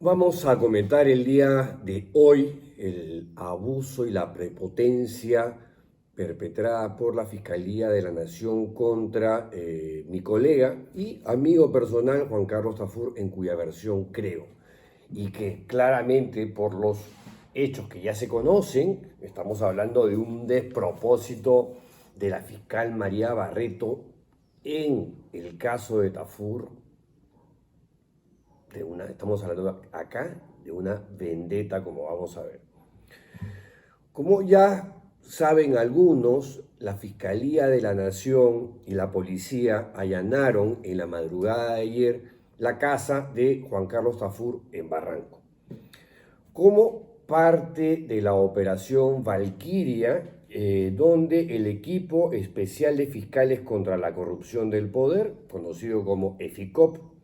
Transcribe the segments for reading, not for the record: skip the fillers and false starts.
Vamos a comentar el día de hoy el abuso y la prepotencia perpetrada por la Fiscalía de la Nación contra mi colega y amigo personal Juan Carlos Tafur, en cuya versión creo. Y que claramente por los hechos que ya se conocen, estamos hablando de un despropósito de la fiscal María Barreto en el caso de Tafur, estamos hablando acá de una vendetta, como vamos a ver. Como ya saben algunos, la Fiscalía de la Nación y la policía allanaron en la madrugada de ayer la casa de Juan Carlos Tafur en Barranco. Como parte de la operación Valquiria, donde el equipo especial de fiscales contra la corrupción del poder, conocido como EFICOP,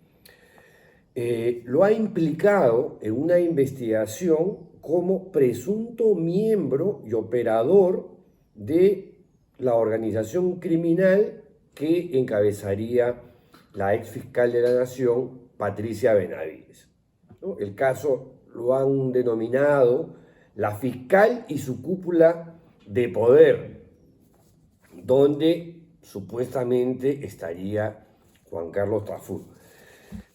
lo ha implicado en una investigación como presunto miembro y operador de la organización criminal que encabezaría la ex fiscal de la Nación, Patricia Benavides, ¿no? El caso lo han denominado la fiscal y su cúpula de poder, donde supuestamente estaría Juan Carlos Tafur.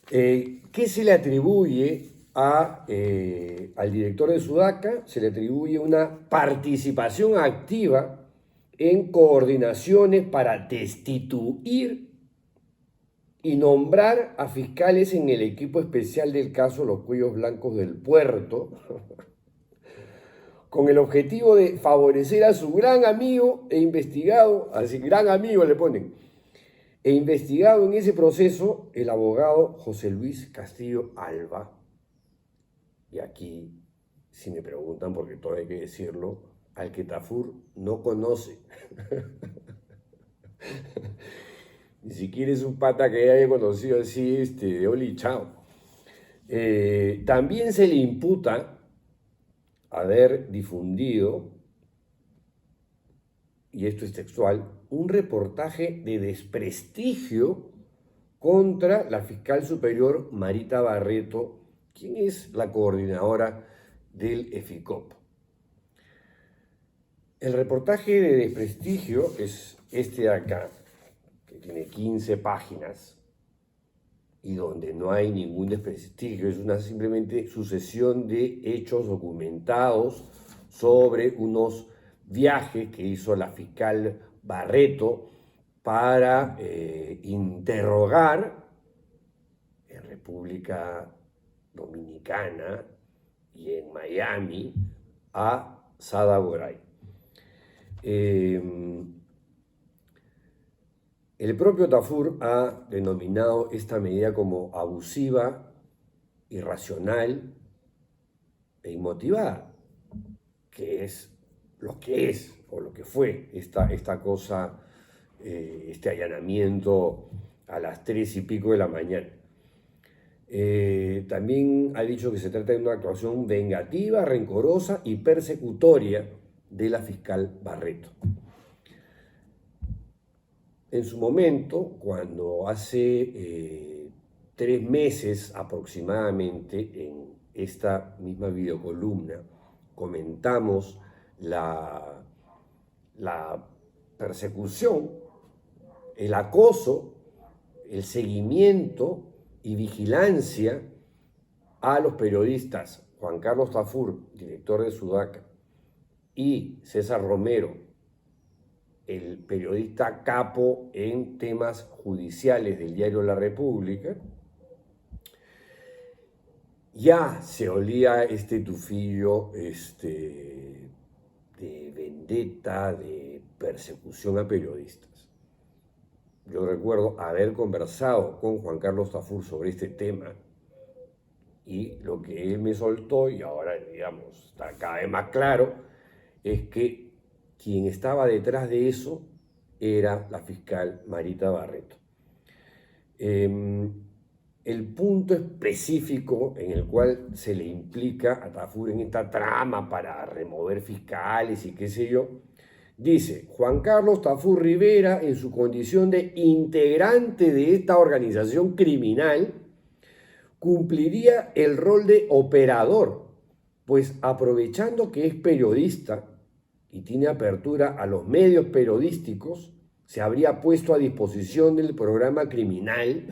¿Qué se le atribuye al director de Sudaca? Se le atribuye una participación activa en coordinaciones para destituir y nombrar a fiscales en el equipo especial del caso Los Cuellos Blancos del Puerto, con el objetivo de favorecer a su gran amigo e investigado, así gran amigo le ponen, e investigado en ese proceso el abogado José Luis Castillo Alba. Y aquí, si me preguntan, porque todo hay que decirlo, al que Tafur no conoce. Ni siquiera es un pata que haya conocido así, de Oli Chao. También se le imputa haber difundido, y esto es textual, un reportaje de desprestigio contra la fiscal superior Marita Barreto, quien es la coordinadora del EFICOP. El reportaje de desprestigio es este de acá, que tiene 15 páginas y donde no hay ningún desprestigio, es una simplemente sucesión de hechos documentados sobre unos viajes que hizo la fiscal Barreto para interrogar en República Dominicana y en Miami a Sada Goray. El propio Tafur ha denominado esta medida como abusiva, irracional e inmotivada, que es o lo que fue esta cosa, este allanamiento a las 3:00 de la mañana. También ha dicho que se trata de una actuación vengativa, rencorosa y persecutoria de la fiscal Barreto. En su momento, cuando hace 3 meses aproximadamente, en esta misma videocolumna, comentamos la persecución, el acoso, el seguimiento y vigilancia a los periodistas Juan Carlos Tafur, director de Sudaca, y César Romero, el periodista capo en temas judiciales del diario La República, ya se olía este tufillo de vendetta, de persecución a periodistas. Yo recuerdo haber conversado con Juan Carlos Tafur sobre este tema y lo que él me soltó, y ahora digamos está cada vez más claro, es que quien estaba detrás de eso era la fiscal Marita Barreto. El punto específico en el cual se le implica a Tafur en esta trama para remover fiscales y qué sé yo, dice: Juan Carlos Tafur Rivera, en su condición de integrante de esta organización criminal, cumpliría el rol de operador, pues aprovechando que es periodista y tiene apertura a los medios periodísticos, se habría puesto a disposición del programa criminal,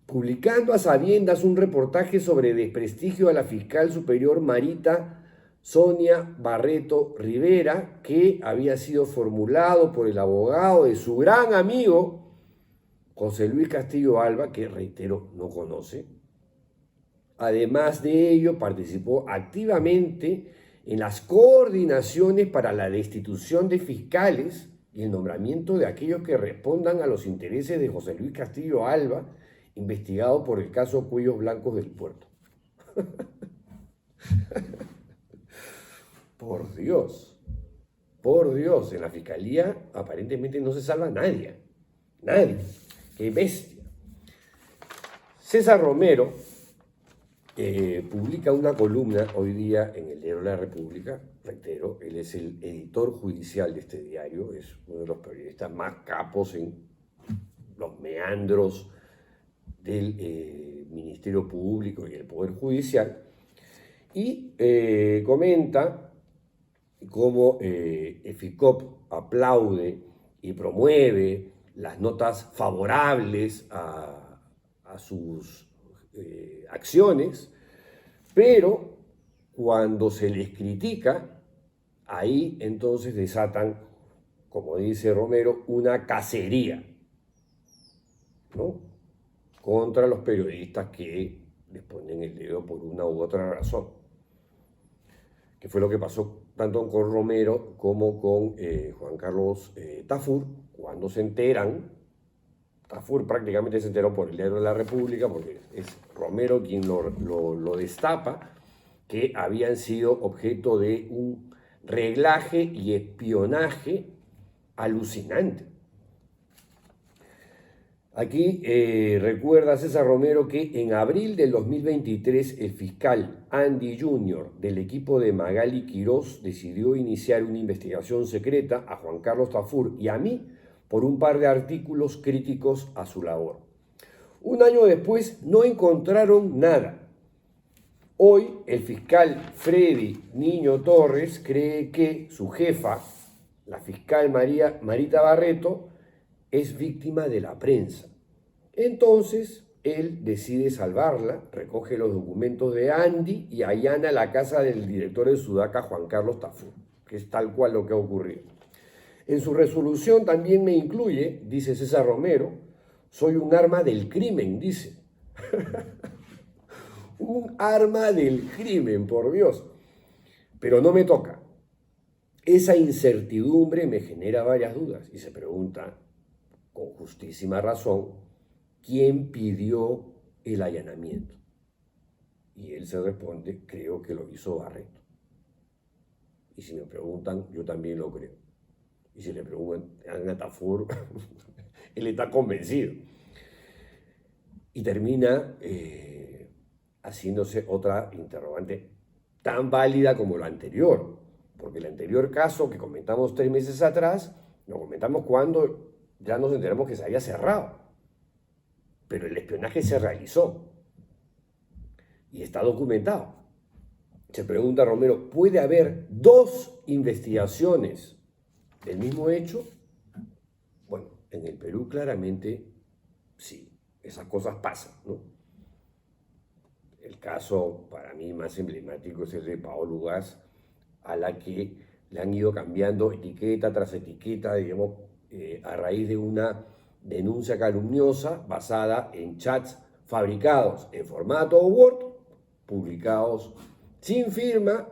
publicando a sabiendas un reportaje sobre desprestigio a la fiscal superior Marita Sonia Barreto Rivera, que había sido formulado por el abogado de su gran amigo José Luis Castillo Alba, que reitero, no conoce. Además de ello, participó activamente en las coordinaciones para la destitución de fiscales y el nombramiento de aquellos que respondan a los intereses de José Luis Castillo Alba, investigado por el caso Cuellos Blancos del Puerto. Por Dios, en la fiscalía aparentemente no se salva nadie, qué bestia. César Romero publica una columna hoy día en el diario La República, reitero, él es el editor judicial de este diario, es uno de los periodistas más capos en los meandros del Ministerio Público y el Poder Judicial, y comenta cómo EFICOP aplaude y promueve las notas favorables a sus acciones, pero cuando se les critica, ahí entonces desatan, como dice Romero, una cacería, ¿no?, contra los periodistas que les ponen el dedo por una u otra razón, que fue lo que pasó tanto con Romero como con Juan Carlos Tafur, cuando se enteran. Tafur prácticamente se enteró por el diario de La República, porque es Romero quien lo destapa, que habían sido objeto de un reglaje y espionaje alucinante. Aquí recuerda César Romero que en abril del 2023 el fiscal Andy Jr. del equipo de Magali Quirós decidió iniciar una investigación secreta a Juan Carlos Tafur y a mí por un par de artículos críticos a su labor. Un año después no encontraron nada. Hoy el fiscal Freddy Niño Torres cree que su jefa, la fiscal Marita Barreto, es víctima de la prensa. Entonces él decide salvarla, recoge los documentos de Andy y allana la casa del director de Sudaca, Juan Carlos Tafur, que es tal cual lo que ha ocurrido. En su resolución también me incluye, dice César Romero, soy un arma del crimen, dice. Un arma del crimen, por Dios. Pero no me toca. Esa incertidumbre me genera varias dudas y se pregunta, con justísima razón, ¿quién pidió el allanamiento? Y él se responde, creo que lo hizo Barreto. Y si me preguntan, yo también lo creo. Y si le preguntan a Tafur, él está convencido. Y termina haciéndose otra interrogante tan válida como la anterior. Porque el anterior caso que comentamos 3 meses atrás, lo comentamos cuando ya nos enteramos que se había cerrado. Pero el espionaje se realizó. Y está documentado. Se pregunta Romero, ¿puede haber 2 investigaciones del mismo hecho? Bueno, en el Perú claramente sí, esas cosas pasan, ¿no? El caso para mí más emblemático es el de Paolo Ugaz, a la que le han ido cambiando etiqueta tras etiqueta, digamos, a raíz de una denuncia calumniosa basada en chats fabricados en formato Word, publicados sin firma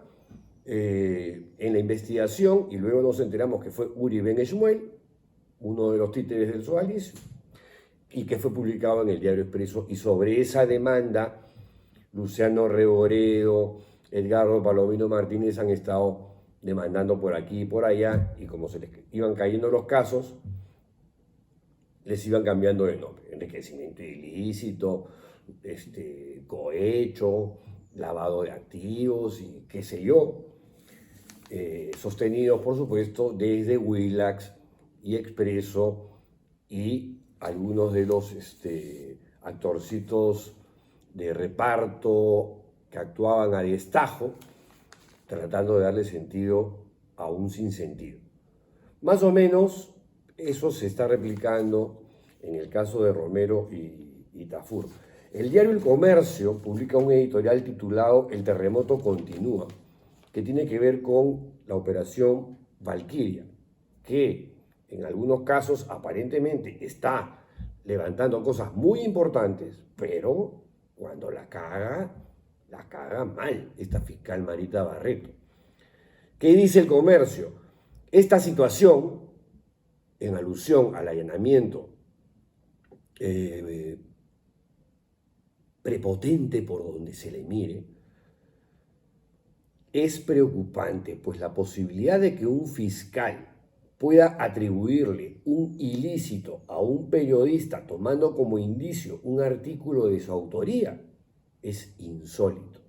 en la investigación, y luego nos enteramos que fue Uri Ben Shmuel, uno de los títeres del Soalis, y que fue publicado en el Diario Expreso. Y sobre esa demanda, Luciano Reboredo, Edgardo Palomino Martínez han estado demandando por aquí y por allá, y como se les iban cayendo los casos, les iban cambiando de nombre: enriquecimiento ilícito, cohecho, lavado de activos y qué sé yo, sostenidos por supuesto desde Willax y Expreso y algunos de los actorcitos de reparto que actuaban a destajo, tratando de darle sentido a un sinsentido. Más o menos eso se está replicando en el caso de Romero y Tafur. El diario El Comercio publica un editorial titulado El terremoto continúa, que tiene que ver con la operación Valquiria, que en algunos casos aparentemente está levantando cosas muy importantes, pero cuando la caga mal esta fiscal Marita Barreto. ¿Qué dice El Comercio? Esta situación, en alusión al allanamiento prepotente por donde se le mire, es preocupante, pues la posibilidad de que un fiscal pueda atribuirle un ilícito a un periodista tomando como indicio un artículo de su autoría es insólito.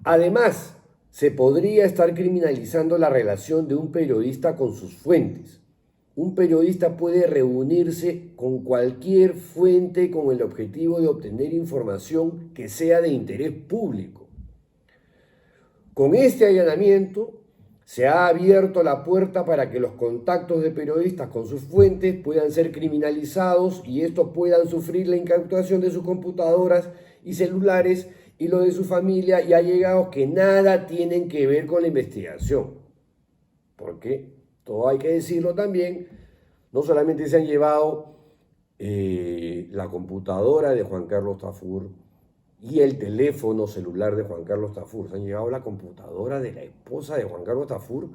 Además, se podría estar criminalizando la relación de un periodista con sus fuentes. Un periodista puede reunirse con cualquier fuente con el objetivo de obtener información que sea de interés público. Con este allanamiento se ha abierto la puerta para que los contactos de periodistas con sus fuentes puedan ser criminalizados y estos puedan sufrir la incautación de sus computadoras y celulares y lo de su familia y allegados que nada tienen que ver con la investigación. Porque, todo hay que decirlo también, no solamente se han llevado la computadora de Juan Carlos Tafur y el teléfono celular de Juan Carlos Tafur, se han llevado la computadora de la esposa de Juan Carlos Tafur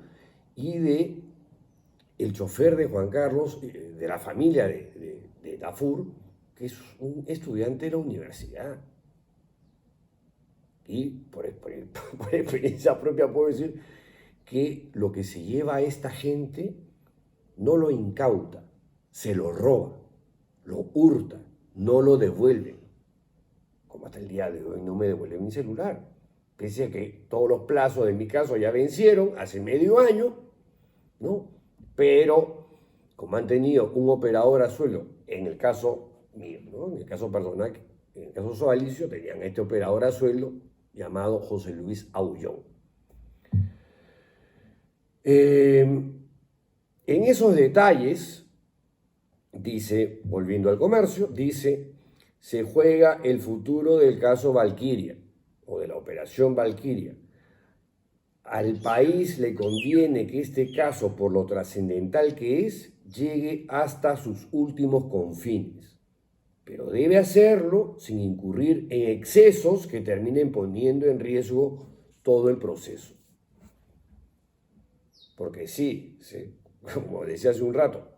y de el chofer de Juan Carlos, de la familia de Tafur, que es un estudiante de la universidad. Y por experiencia propia puedo decir que lo que se lleva a esta gente no lo incauta, se lo roba, lo hurta, no lo devuelve. Como hasta el día de hoy no me devuelve mi celular. Pese a que todos los plazos de mi caso ya vencieron hace medio año, ¿no? Pero como han tenido un operador a sueldo, en el caso mío, ¿no? En el caso personal, en el caso Sodalicio, tenían este operador a sueldo llamado José Luis Aullón. En esos detalles, dice, volviendo al Comercio, dice, se juega el futuro del caso Valquiria o de la operación Valquiria. Al país le conviene que este caso, por lo trascendental que es, llegue hasta sus últimos confines. Pero debe hacerlo sin incurrir en excesos que terminen poniendo en riesgo todo el proceso. Porque sí, como decía hace un rato,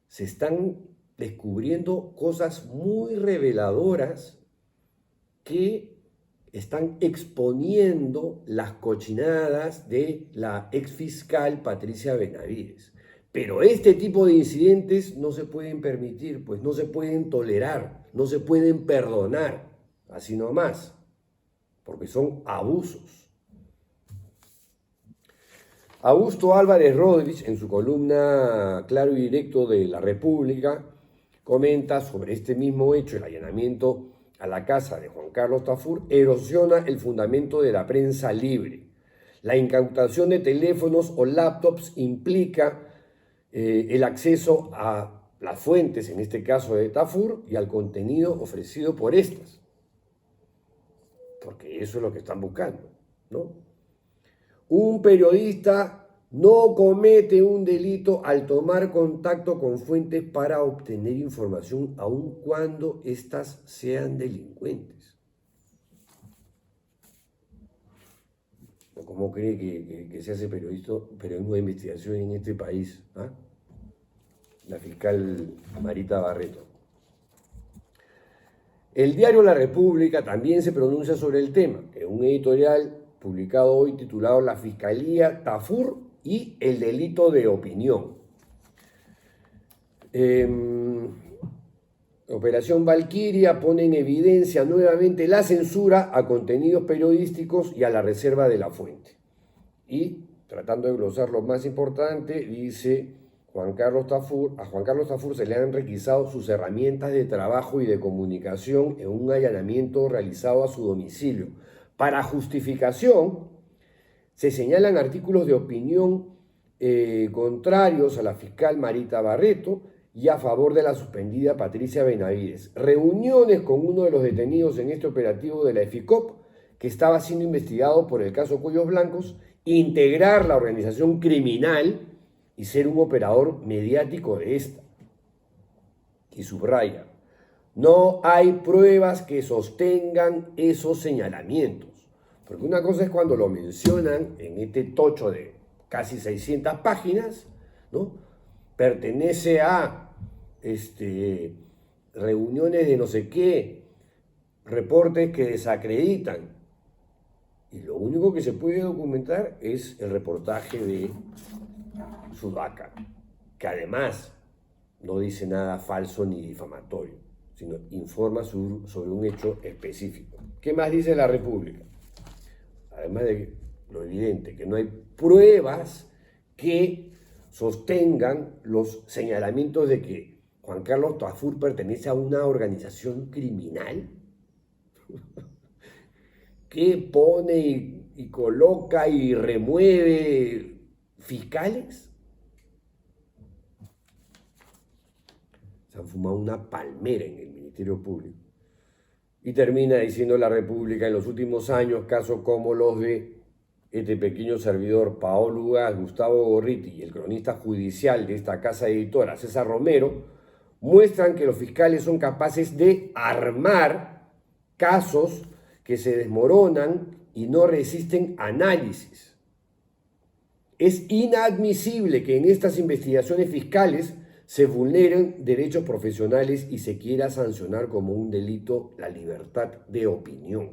se están descubriendo cosas muy reveladoras que están exponiendo las cochinadas de la exfiscal Patricia Benavides. Pero este tipo de incidentes no se pueden permitir, pues no se pueden tolerar, no se pueden perdonar, así nomás, porque son abusos. Augusto Álvarez Rodríguez, en su columna Claro y Directo de La República, comenta sobre este mismo hecho, el allanamiento a la casa de Juan Carlos Tafur, erosiona el fundamento de la prensa libre. La incautación de teléfonos o laptops implica el acceso a las fuentes, en este caso de Tafur, y al contenido ofrecido por estas. Porque eso es lo que están buscando, ¿no? Un periodista no comete un delito al tomar contacto con fuentes para obtener información, aun cuando éstas sean delincuentes. ¿Cómo cree que se hace periodismo de investigación en este país? ¿Ah? La fiscal Marita Barreto. El diario La República también se pronuncia sobre el tema, en un editorial publicado hoy titulado La Fiscalía Tafur y el delito de opinión. Operación Valquiria pone en evidencia nuevamente la censura a contenidos periodísticos y a la reserva de la fuente. Y, tratando de glosar lo más importante, dice a Juan Carlos Tafur se le han requisado sus herramientas de trabajo y de comunicación en un allanamiento realizado a su domicilio. Para justificación, se señalan artículos de opinión contrarios a la fiscal Marita Barreto y a favor de la suspendida Patricia Benavides. Reuniones con uno de los detenidos en este operativo de la EFICOP, que estaba siendo investigado por el caso Cuellos Blancos, integrar la organización criminal y ser un operador mediático de esta. Y subraya, no hay pruebas que sostengan esos señalamientos. Porque una cosa es cuando lo mencionan en este tocho de casi 600 páginas, ¿no? Pertenece a reuniones de no sé qué, reportes que desacreditan. Y lo único que se puede documentar es el reportaje de Sudaca, que además no dice nada falso ni difamatorio, sino informa sobre un hecho específico. ¿Qué más dice la República? Además de lo evidente, que no hay pruebas que sostengan los señalamientos de que Juan Carlos Tafur pertenece a una organización criminal que pone y coloca y remueve fiscales. Se han fumado una palmera en el Ministerio Público. Y termina diciendo la República, en los últimos años, casos como los de este pequeño servidor, Paolo Ugaz, Gustavo Gorriti y el cronista judicial de esta casa editora, César Romero, muestran que los fiscales son capaces de armar casos que se desmoronan y no resisten análisis. Es inadmisible que en estas investigaciones fiscales se vulneren derechos profesionales y se quiera sancionar como un delito la libertad de opinión.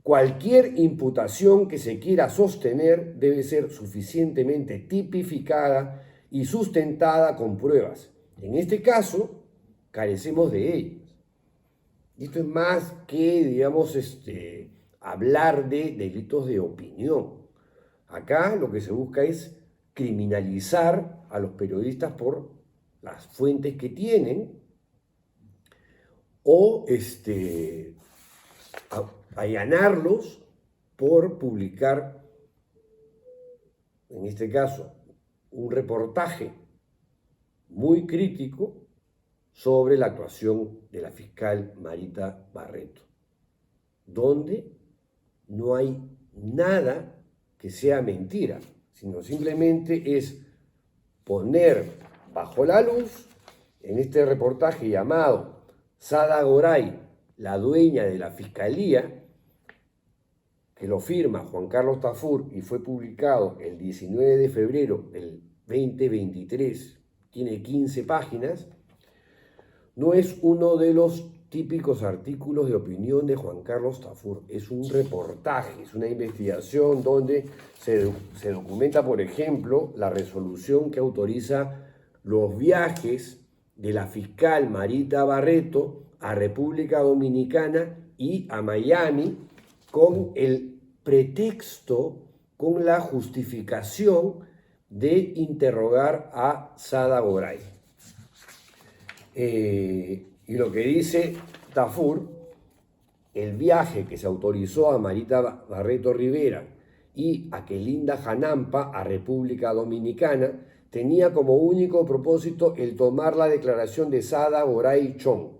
Cualquier imputación que se quiera sostener debe ser suficientemente tipificada y sustentada con pruebas. En este caso, carecemos de ellas. Esto es más que, digamos, hablar de delitos de opinión. Acá lo que se busca es criminalizar a los periodistas por las fuentes que tienen o allanarlos por publicar, en este caso, un reportaje muy crítico sobre la actuación de la fiscal Marita Barreto, donde no hay nada que sea mentira, sino simplemente es poner bajo la luz, en este reportaje llamado Sada Goray, la dueña de la fiscalía, que lo firma Juan Carlos Tafur y fue publicado el 19 de febrero del 2023, tiene 15 páginas, no es uno de los típicos artículos de opinión de Juan Carlos Tafur, es un reportaje, es una investigación donde se documenta, por ejemplo, la resolución que autoriza los viajes de la fiscal Marita Barreto a República Dominicana y a Miami con el pretexto, con la justificación de interrogar a Sada Goray. Y lo que dice Tafur, el viaje que se autorizó a Marita Barreto Rivera y a Kelinda Janampa a República Dominicana tenía como único propósito el tomar la declaración de Sada Goray Chong.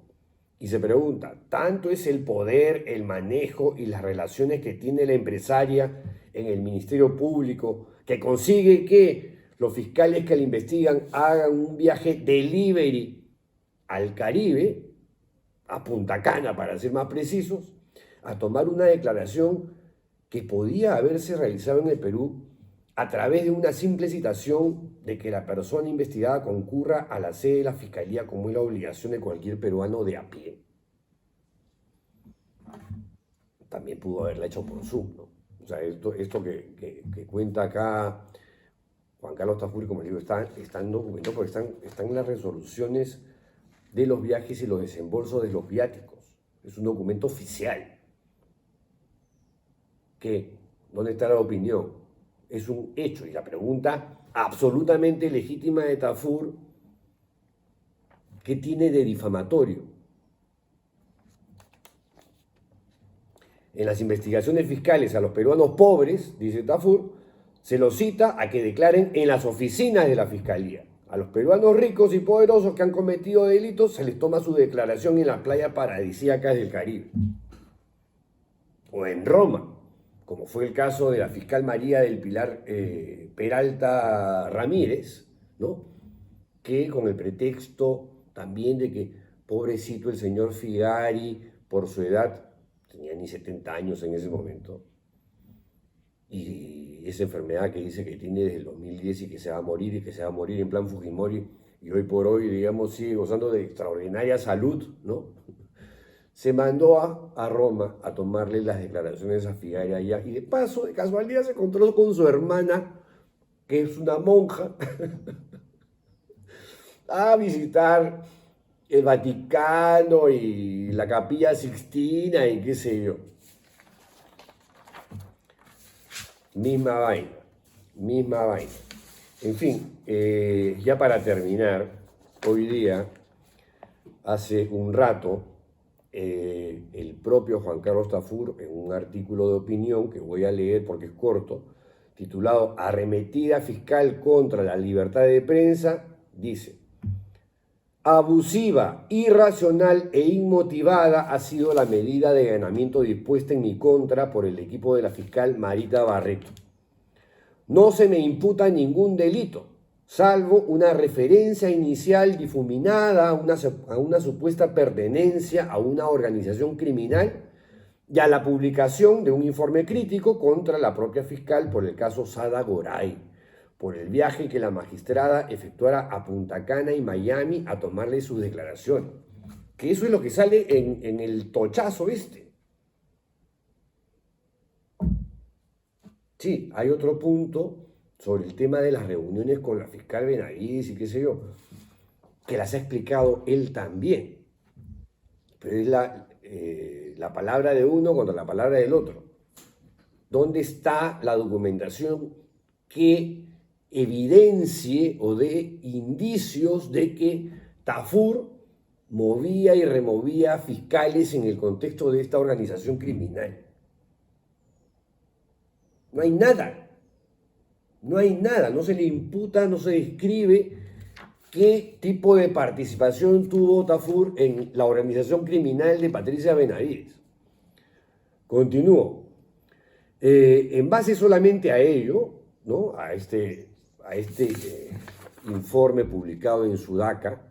Y se pregunta, ¿tanto es el poder, el manejo y las relaciones que tiene la empresaria en el Ministerio Público que consigue que los fiscales que la investigan hagan un viaje delivery al Caribe, a Punta Cana para ser más precisos, a tomar una declaración que podía haberse realizado en el Perú a través de una simple citación de que la persona investigada concurra a la sede de la Fiscalía, como es la obligación de cualquier peruano de a pie? También pudo haberla hecho por Zoom, ¿no? O sea, esto que cuenta acá Juan Carlos Tafur, como les digo, están documentados porque están en las resoluciones de los viajes y los desembolsos de los viáticos. Es un documento oficial. ¿Qué? ¿Dónde está la opinión? Es un hecho. Y la pregunta absolutamente legítima de Tafur, ¿qué tiene de difamatorio? En las investigaciones fiscales a los peruanos pobres, dice Tafur, se los cita a que declaren en las oficinas de la fiscalía. A los peruanos ricos y poderosos que han cometido delitos se les toma su declaración en las playas paradisíacas del Caribe. O en Roma, como fue el caso de la fiscal María del Pilar Peralta Ramírez, ¿no? Que con el pretexto también de que pobrecito el señor Figari, por su edad, tenía ni 70 años en ese momento, y esa enfermedad que dice que tiene desde el 2010 y que se va a morir y que se va a morir en plan Fujimori, y hoy por hoy, digamos, sigue gozando de extraordinaria salud, ¿no? Se mandó a Roma a tomarle las declaraciones a Figari allá, y de paso, de casualidad, se encontró con su hermana, que es una monja, a visitar el Vaticano y la Capilla Sixtina y qué sé yo. Misma vaina, misma vaina. En fin, ya para terminar, hoy día, hace un rato, el propio Juan Carlos Tafur, en un artículo de opinión que voy a leer porque es corto, titulado Arremetida fiscal contra la libertad de prensa, dice: abusiva, irracional e inmotivada ha sido la medida de allanamiento dispuesta en mi contra por el equipo de la fiscal Marita Barreto. No se me imputa ningún delito, salvo una referencia inicial difuminada a una supuesta pertenencia a una organización criminal y a la publicación de un informe crítico contra la propia fiscal por el caso Sada Goray, por el viaje que la magistrada efectuara a Punta Cana y Miami a tomarle sus declaraciones. Que eso es lo que sale en el tochazo este. Sí, hay otro punto sobre el tema de las reuniones con la fiscal Benavides y qué sé yo, que las ha explicado él también. Pero es la palabra de uno contra la palabra del otro. ¿Dónde está la documentación que evidencie o dé indicios de que Tafur movía y removía fiscales en el contexto de esta organización criminal? No hay nada, no hay nada, no se le imputa, no se describe qué tipo de participación tuvo Tafur en la organización criminal de Patricia Benavides. Continúo. En base solamente a ello, ¿no? a este informe publicado en Sudaca,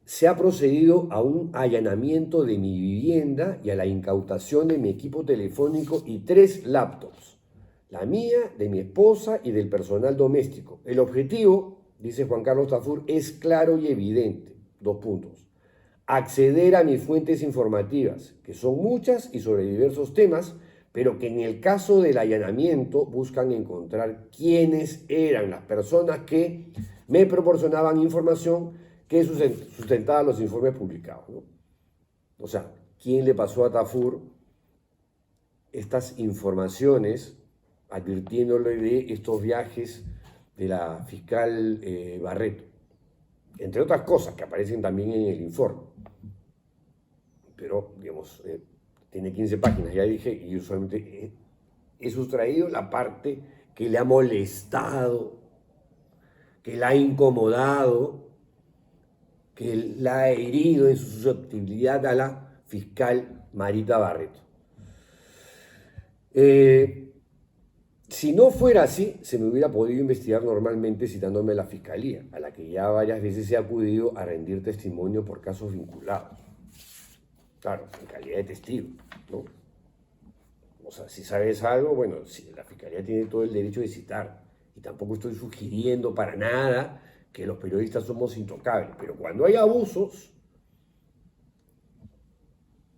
se ha procedido a un allanamiento de mi vivienda y a la incautación de mi equipo telefónico y 3 laptops, la mía, de mi esposa y del personal doméstico. El objetivo, dice Juan Carlos Tafur, es claro y evidente. 2 puntos. Acceder a mis fuentes informativas, que son muchas y sobre diversos temas, pero que en el caso del allanamiento buscan encontrar quiénes eran las personas que me proporcionaban información que sustentaba los informes publicados, ¿no? O sea, ¿quién le pasó a Tafur estas informaciones advirtiéndole de estos viajes de la fiscal Barreto? Entre otras cosas que aparecen también en el informe. Pero, digamos, tiene 15 páginas, ya dije, y yo solamente he sustraído la parte que le ha molestado, que la ha incomodado, que la ha herido en su susceptibilidad a la fiscal Marita Barreto. Si no fuera así, se me hubiera podido investigar normalmente citándome a la fiscalía, a la que ya varias veces he acudido a rendir testimonio por casos vinculados. Claro, en calidad de testigo, ¿no? O sea, si sabes algo, bueno, si la fiscalía tiene todo el derecho de citar. Y tampoco estoy sugiriendo para nada que los periodistas somos intocables. Pero cuando hay abusos,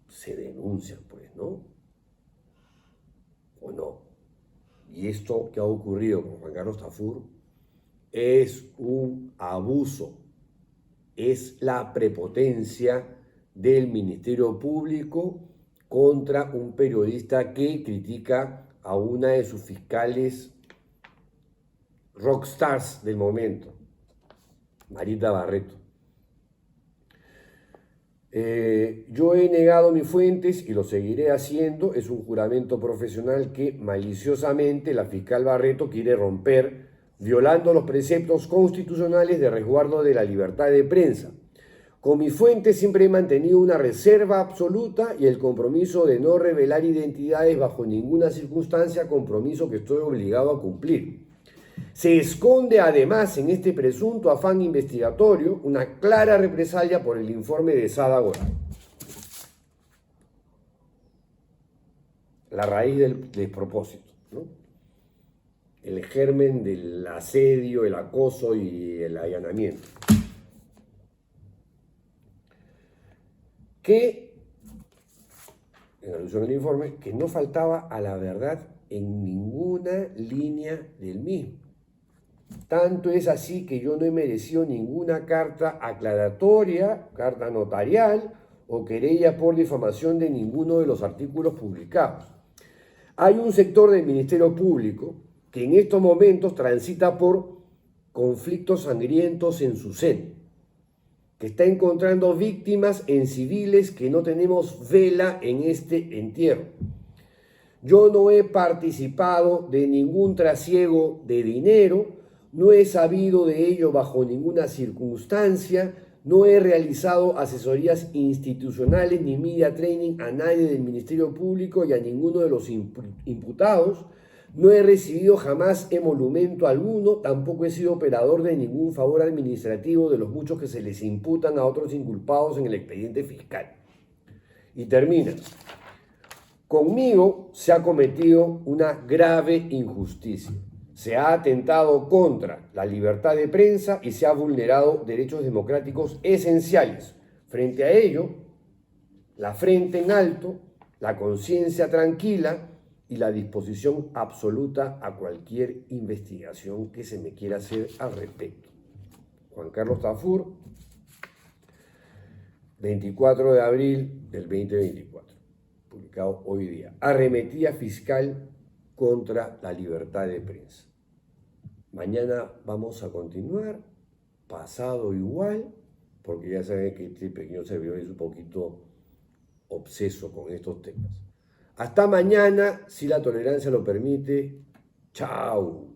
se denuncian, pues, ¿no? ¿O no? Y esto que ha ocurrido con Juan Carlos Tafur es un abuso. Es la prepotencia del Ministerio Público contra un periodista que critica a una de sus fiscales rockstars del momento. Marita Barreto. Yo he negado mis fuentes y lo seguiré haciendo. Es un juramento profesional que maliciosamente la fiscal Barreto quiere romper, violando los preceptos constitucionales de resguardo de la libertad de prensa. Con mis fuentes siempre he mantenido una reserva absoluta y el compromiso de no revelar identidades bajo ninguna circunstancia, compromiso que estoy obligado a cumplir. Se esconde además en este presunto afán investigatorio una clara represalia por el informe de Sada Goray. La raíz del despropósito, ¿no? El germen del asedio, el acoso y el allanamiento. Que, en alusión al informe, que no faltaba a la verdad en ninguna línea del mismo. Tanto es así que yo no he merecido ninguna carta aclaratoria, carta notarial o querella por difamación de ninguno de los artículos publicados. Hay un sector del Ministerio Público que en estos momentos transita por conflictos sangrientos en su seno, que está encontrando víctimas en civiles que no tenemos vela en este entierro. Yo no he participado de ningún trasiego de dinero, no he sabido de ello bajo ninguna circunstancia, no he realizado asesorías institucionales ni media training a nadie del Ministerio Público y a ninguno de los imputados, no he recibido jamás emolumento alguno, tampoco he sido operador de ningún favor administrativo de los muchos que se les imputan a otros inculpados en el expediente fiscal. Y termina. Conmigo se ha cometido una grave injusticia. Se ha atentado contra la libertad de prensa y se ha vulnerado derechos democráticos esenciales. Frente a ello, la frente en alto, la conciencia tranquila y la disposición absoluta a cualquier investigación que se me quiera hacer al respecto. Juan Carlos Tafur, 24 de abril del 2024, publicado hoy día. Arremetida fiscal contra la libertad de prensa. Mañana vamos a continuar, pasado igual, porque ya saben que este pequeño servidor es un poquito obseso con estos temas. Hasta mañana, si la tolerancia lo permite. Chao.